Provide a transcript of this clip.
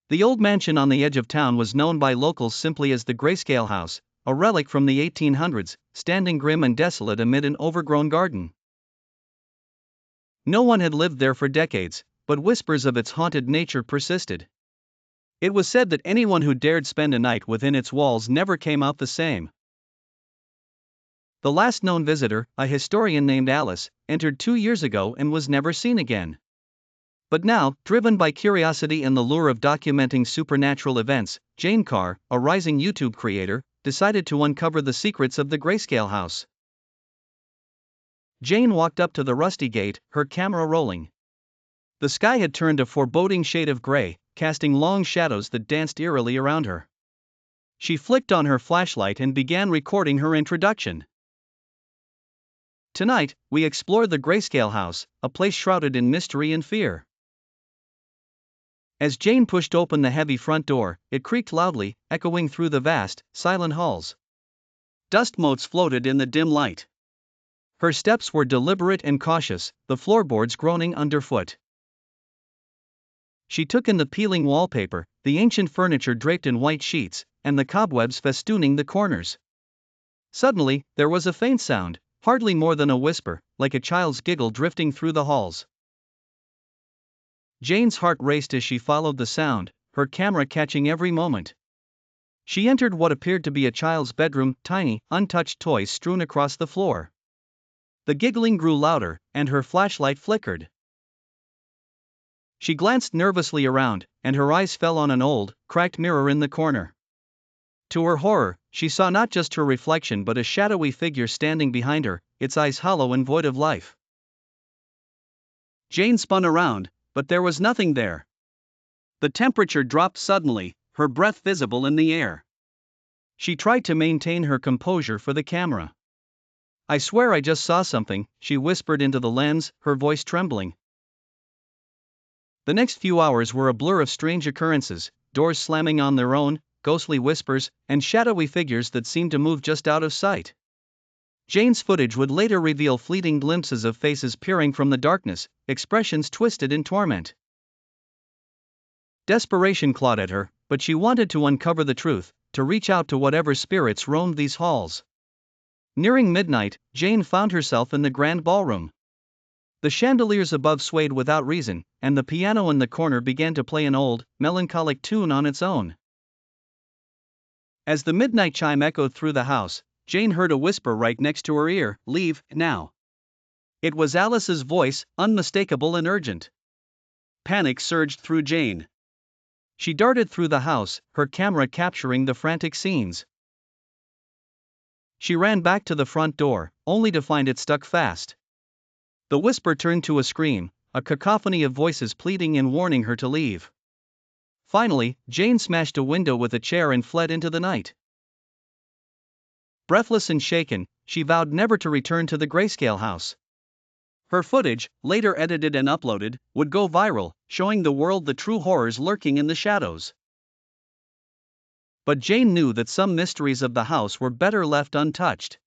The old mansion on the edge of town was known by locals simply as the Grayscale House, a relic from the 1800s, standing grim and desolate amid an overgrown garden. No one had lived there for decades, but whispers of its haunted nature persisted. It was said that anyone who dared spend a night within its walls never came out the same. The last known visitor, a historian named Alice, entered 2 years ago and was never seen again. But now, driven by curiosity and the lure of documenting supernatural events, Jane Carr, a rising YouTube creator, decided to uncover the secrets of the Grayscale House. Jane walked up to the rusty gate, her camera rolling. The sky had turned a foreboding shade of gray, casting long shadows that danced eerily around her. She flicked on her flashlight and began recording her introduction. Tonight, we explore the Grayscale House, a place shrouded in mystery and fear. As Jane pushed open the heavy front door, it creaked loudly, echoing through the vast, silent halls. Dust motes floated in the dim light. Her steps were deliberate and cautious, the floorboards groaning underfoot. She took in the peeling wallpaper, the ancient furniture draped in white sheets, and the cobwebs festooning the corners. Suddenly, there was a faint sound, hardly more than a whisper, like a child's giggle drifting through the halls. Jane's heart raced as she followed the sound, her camera catching every moment. She entered what appeared to be a child's bedroom, tiny, untouched toys strewn across the floor. The giggling grew louder, and her flashlight flickered. She glanced nervously around, and her eyes fell on an old, cracked mirror in the corner. To her horror, she saw not just her reflection but a shadowy figure standing behind her, its eyes hollow and void of life. Jane spun around, but there was nothing there. The temperature dropped suddenly, her breath visible in the air. She tried to maintain her composure for the camera. "I swear I just saw something," she whispered into the lens, her voice trembling. The next few hours were a blur of strange occurrences, doors slamming on their own, ghostly whispers, and shadowy figures that seemed to move just out of sight. Jane's footage would later reveal fleeting glimpses of faces peering from the darkness, expressions twisted in torment. Desperation clawed at her, but she wanted to uncover the truth, to reach out to whatever spirits roamed these halls. Nearing midnight, Jane found herself in the grand ballroom. The chandeliers above swayed without reason, and the piano in the corner began to play an old, melancholic tune on its own. As the midnight chime echoed through the house, Jane heard a whisper right next to her ear, "Leave, now." It was Alice's voice, unmistakable and urgent. Panic surged through Jane. She darted through the house, her camera capturing the frantic scenes. She ran back to the front door, only to find it stuck fast. The whisper turned to a scream, a cacophony of voices pleading and warning her to leave. Finally, Jane smashed a window with a chair and fled into the night. Breathless and shaken, she vowed never to return to the Grayscale House. Her footage, later edited and uploaded, would go viral, showing the world the true horrors lurking in the shadows. But Jane knew that some mysteries of the house were better left untouched.